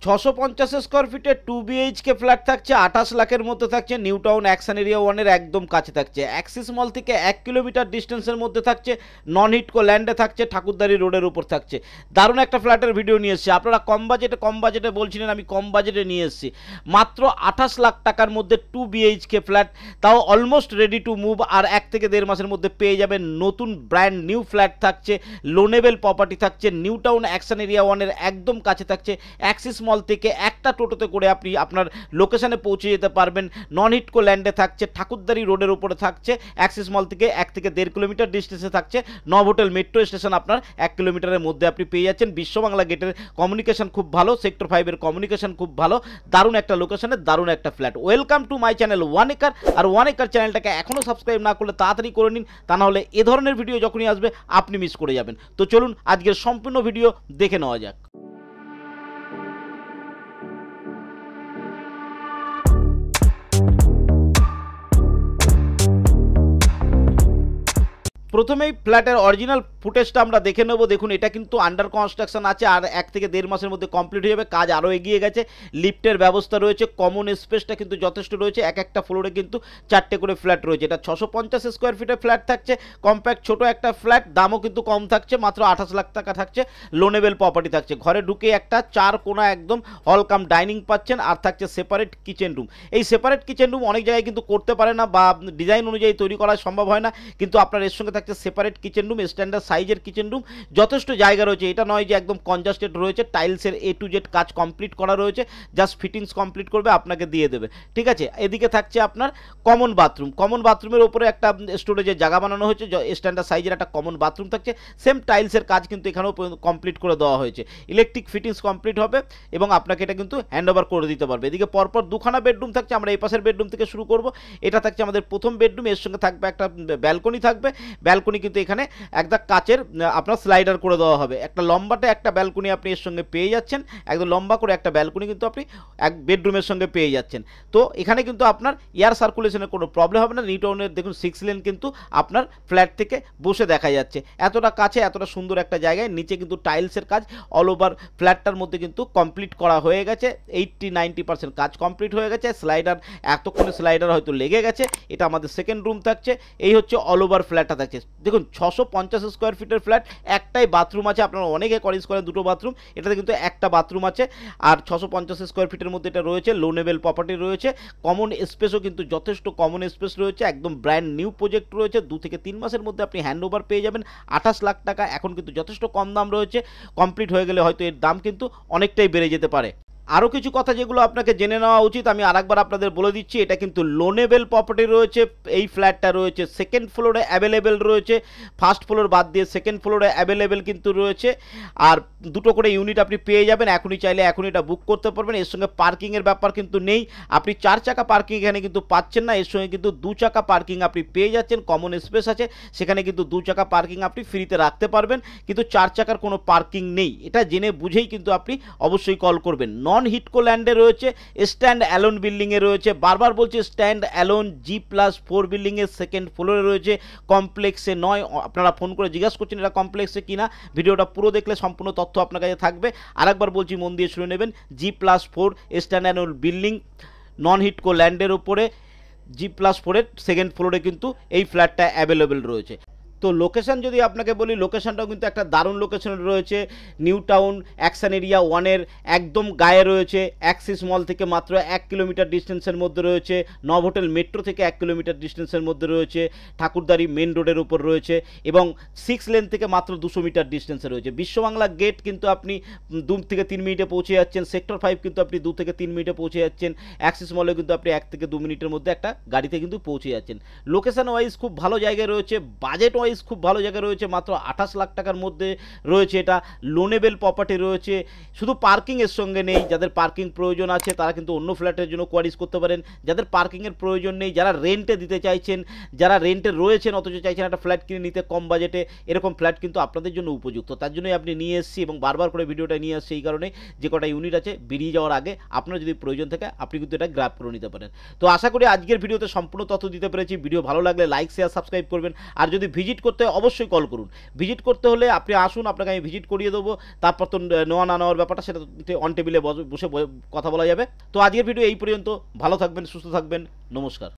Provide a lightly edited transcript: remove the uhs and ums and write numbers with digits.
650 square ফিটের 2 BHK flat থাকছে 28 লাখের মধ্যে থাকছে, নিউ টাউন অ্যাকশন এরিয়া 1-এর একদম কাছে থাকছে, অ্যাক্সিস মল থেকে 1 কিলোমিটার ডিস্টেন্সের মধ্যে থাকছে, নন হিটকো ল্যান্ডে থাকছে, ঠাকুরদারি রোডের উপর থাকছে। দারুণ একটা ফ্ল্যাটের ভিডিও নিয়ে এসেছি। আপনারা কম বাজেটে বলছিলেন, আমি কম বাজেটে নিয়ে এসেছি। মাত্র 28 লাখ টাকার মধ্যে 2 BHK ফ্ল্যাট, তাও অলমোস্ট রেডি টু মুভ। আর 1 থেকে 1.5 মাসের মধ্যে পেয়ে যাবেন নতুন ব্র্যান্ড নিউ ফ্ল্যাট থাকছে, লোনেবল প্রপার্টি থাকছে, নিউ টাউন অ্যাকশন এরিয়া 1-এর একদম কাছে থাকছে, অ্যাক্সিস মল থেকে একটা টোটোতে করে আপনি আপনার লোকেশনে পৌঁছে যেতে পারবেন। নন হিটকো ল্যান্ডে থাকছে, ঠাকুরদারি রোডের উপরে থাকছে, অ্যাক্সিস মল থেকে 1 থেকে 1.5 কিলোমিটার ডিস্টেন্সে থাকছে, নভোটেল মেট্রো স্টেশন আপনার 1 কিলোমিটারের মধ্যে আপনি পেয়ে যাচ্ছেন। বিশ্ববাংলা গেটের কমিউনিকেশন খুব ভালো, সেক্টর 5-এর কমিউনিকেশন খুব ভালো, দারুণ একটা লোকেশনে দারুণ একটা flat. Welcome to my channel 1 acre. আর 1 একর চ্যানেলটাকে এখনও সাবস্ক্রাইব না করলে তাড়াতাড়ি করে নিন, তা নাহলে এ ধরনের ভিডিও যখনই আসবে আপনি মিস করে যাবেন। তো চলুন আজকের সম্পূর্ণ ভিডিও দেখে নেওয়া যাক। প্রথমেই ফ্ল্যাটের অরিজিনাল ফুটেজটা আমরা দেখে নেব। দেখুন, এটা কিন্তু আন্ডার কনস্ট্রাকশন আছে, আর 1 থেকে 1.5 মাসের মধ্যে কমপ্লিট হয়ে যাবে। কাজ আরও এগিয়ে গেছে, লিফটের ব্যবস্থা রয়েছে, কমন স্পেসটা কিন্তু যথেষ্ট রয়েছে। এক একটা ফ্লোরে কিন্তু 4টে করে ফ্ল্যাট রয়েছে। এটা 650 স্কোয়ার ফিটের ফ্ল্যাট থাকছে, কম্প্যাক্ট ছোট একটা ফ্ল্যাট, দামও কিন্তু কম থাকছে, মাত্র 28 লাখ টাকা থাকছে, লোনেবল প্রপার্টি থাকছে। ঘরে ঢুকে একটা 4 কোণা একদম হল কাম ডাইনিং পাচ্ছেন, আর থাকছে সেপারেট কিচেন রুম। এই সেপারেট কিচেন রুম অনেক জায়গায় কিন্তু করতে পারে না, বা ডিজাইন অনুযায়ী তৈরি করা সম্ভব হয় না, কিন্তু আপনার এর সঙ্গে সেপারেট কিচেন রুম, স্ট্যান্ডার্ড সাইজের কিচেন রুম, যথেষ্ট জায়গা রয়েছে। এটা নয় যে একদম কনজাস্টেড রয়েছে, টাইলসের A to Z কাজ কমপ্লিট করা রয়েছে, জাস্ট ফিটিংস কমপ্লিট করবে আপনাকে দিয়ে দেবে, ঠিক আছে। এদিকে থাকছে আপনার কমন বাথরুম, কমন বাথরুমের উপরে একটা স্টোরেজের জায়গা বানানো হয়েছে, স্ট্যান্ডার্ড সাইজের একটা কমন বাথরুম থাকছে, সেম টাইলসের কাজ কিন্তু এখানেও কমপ্লিট করে দেওয়া হয়েছে। ইলেকট্রিক ফিটিংস কমপ্লিট হবে এবং আপনাকে এটা কিন্তু হ্যান্ড ওভার করে দিতে পারবে। এদিকে পরপর দুখানা বেডরুম থাকছে, আমরা এই পাশের বেডরুম থেকে শুরু করব। এটা থাকছে আমাদের প্রথম বেডরুম, এর সঙ্গে থাকবে একটা ব্যালকনি থাকবে। ব্যালকনি কিন্তু এখানে একটা কাচের আপনার স্লাইডার করে দেওয়া হবে, একটা লম্বাটে একটা ব্যালকনি আপনি এর সঙ্গে পেয়ে যাচ্ছেন, একদম লম্বা করে একটা ব্যালকনি কিন্তু আপনি এক বেডরুমের সঙ্গে পেয়ে যাচ্ছেন। তো এখানে কিন্তু আপনার এয়ার সার্কুলেশনের কোনো প্রবলেম হবে না। নিউ টাউনের দেখুন 6 লেন কিন্তু আপনার ফ্ল্যাট থেকে বসে দেখা যাচ্ছে, এতটা কাছে, এতটা সুন্দর একটা জায়গায়। নিচে কিন্তু টাইলসের কাজ অল ওভার ফ্ল্যাটটার মধ্যে কিন্তু কমপ্লিট করা হয়ে গেছে, 80-90% কাজ কমপ্লিট হয়ে গেছে। স্লাইডার এতক্ষণে স্লাইডার হয়তো লেগে গেছে। এটা আমাদের সেকেন্ড রুম থাকছে। এই হচ্ছে অল ওভার ফ্ল্যাটটা থাকছে। দেখুন 650 স্কোয়ার ফিটের ফ্ল্যাট, একটাই বাথরুম আছে। আপনারা অনেকে করেজ করেন 2টো বাথরুম, এটাতে কিন্তু একটা বাথরুম আছে। আর 650 স্কোয়ার ফিটের মধ্যে এটা রয়েছে, লোনেবল প্রপার্টি রয়েছে, কমন স্পেসও কিন্তু যথেষ্ট কমন স্পেস রয়েছে, একদম ব্র্যান্ড নিউ প্রজেক্ট রয়েছে। 2 থেকে 3 মাসের মধ্যে আপনি হ্যান্ড ওভার পেয়ে যাবেন। 28 লাখ টাকা এখন কিন্তু যথেষ্ট কম দাম রয়েছে, কমপ্লিট হয়ে গেলে হয়তো এর দাম কিন্তু অনেকটাই বেড়ে যেতে পারে। আরও কিছু কথা যেগুলো আপনাকে জেনে নেওয়া উচিত, আমি আরেকবার আপনাদের বলে দিচ্ছি। এটা কিন্তু লোনেবল প্রপার্টি রয়েছে। এই ফ্ল্যাটটা রয়েছে সেকেন্ড ফ্লোরে অ্যাভেলেবেল রয়েছে, ফার্স্ট ফ্লোর বাদ দিয়ে সেকেন্ড ফ্লোরে অ্যাভেলেবেল কিন্তু রয়েছে। আর 2টো করে ইউনিট আপনি পেয়ে যাবেন, এখনই চাইলে এখনই এটা বুক করতে পারবেন। এর সঙ্গে পার্কিংয়ের ব্যাপার কিন্তু নেই, আপনি 4 চাকা পার্কিং এখানে কিন্তু পাচ্ছেন না। এর সঙ্গে কিন্তু 2 চাকা পার্কিং আপনি পেয়ে যাচ্ছেন, কমন স্পেস আছে, সেখানে কিন্তু 2 চাকা পার্কিং আপনি ফ্রিতে রাখতে পারবেন, কিন্তু 4 চাকার কোনো পার্কিং নেই। এটা জেনে বুঝেই কিন্তু আপনি অবশ্যই কল করবেন। নন হিটকো ল্যান্ডে রয়েছে, স্ট্যান্ড অ্যালোন বিল্ডিংয়ে রয়েছে, বারবার বলছি স্ট্যান্ড অ্যালোন G+4 বিল্ডিংয়ের সেকেন্ড ফ্লোরে রয়েছে, কমপ্লেক্সে নয়। আপনারা ফোন করে জিজ্ঞাসা করছেন এটা কমপ্লেক্সে কিনা, ভিডিওটা পুরো দেখলে সম্পূর্ণ তথ্য আপনার কাছে থাকবে। আরেকবার বলছি, মন দিয়ে শুনে নেবেন, G+4 স্ট্যান্ড অ্যালোন বিল্ডিং, নন হিটকো ল্যান্ডের উপরে, G+4-এর সেকেন্ড ফ্লোরে কিন্তু এই ফ্ল্যাটটা অ্যাভেলেবেল রয়েছে। তো লোকেশন যদি আপনাকে বলি, লোকেশনটাও কিন্তু একটা দারুণ লোকেশন রয়েছে। নিউ টাউন অ্যাকশন এরিয়া 1-এর একদম গায়ে রয়েছে, অ্যাক্সিস মল থেকে মাত্র 1 কিলোমিটার ডিস্টেন্সের মধ্যে রয়েছে, নভোটেল মেট্রো থেকে 1 কিলোমিটার ডিস্টেন্সের মধ্যে রয়েছে, ঠাকুরদারি মেন রোডের উপর রয়েছে, এবং 6 লেন থেকে মাত্র 200 মিটার ডিস্টেন্সে রয়েছে। বিশ্ববাংলা গেট কিন্তু আপনি 2 থেকে 3 মিনিটে পৌঁছে যাচ্ছেন, সেক্টর 5 কিন্তু আপনি 2 থেকে 3 মিনিটে পৌঁছে যাচ্ছেন, অ্যাক্সিস মলে কিন্তু আপনি 1 থেকে 2 মিনিটের মধ্যে একটা গাড়িতে কিন্তু পৌঁছে যাচ্ছেন। লোকেশন ওয়াইজ খুব ভালো জায়গায় রয়েছে, বাজেট খুব ভালো জায়গায় রয়েছে, মাত্র 28 লাখ টাকার মধ্যে রয়েছে। এটা লোনেবল প্রপার্টি রয়েছে। শুধু পার্কিং এর সঙ্গে নেই, যাদের পার্কিং প্রয়োজন আছে তারা কিন্তু অন্য ফ্ল্যাটের জন্য কোয়ারিজ করতে পারেন। যাদের পার্কিংয়ের প্রয়োজন নেই, যারা রেন্টে দিতে চাইছেন, যারা রেন্টে রয়েছেন অথচ চাইছেন একটা ফ্ল্যাট কিনে নিতে কম বাজেটে, এরকম ফ্ল্যাট কিন্তু আপনাদের জন্য উপযুক্ত। তার জন্যই আপনি নিয়ে এসেছি এবং বারবার করে ভিডিওটা নিয়ে আসছি এই কারণে, যে কটা ইউনিট আছে বেরিয়ে যাওয়ার আগে আপনার যদি প্রয়োজন থাকে আপনি কিন্তু এটা গ্র্যাব করে নিতে পারেন। তো আশা করি আজকের ভিডিওতে সম্পূর্ণ তথ্য দিতে পেরেছি। ভিডিও ভালো লাগলে লাইক শেয়ার সাবস্ক্রাইব করবেন। আর যদি ভিজিট ভিজিট করতে অবশ্যই কল করুন। ভিজিট করতে হলে আপনি আসুন, আপনাকে আমি ভিজিট করিয়ে দেবো। তারপর তো নেওয়া না নেওয়ার ব্যাপারটা সেটা অন টেবিলে বসে কথা বলা যাবে। তো আজকের ভিডিও এই পর্যন্ত। ভালো থাকবেন, সুস্থ থাকবেন, নমস্কার।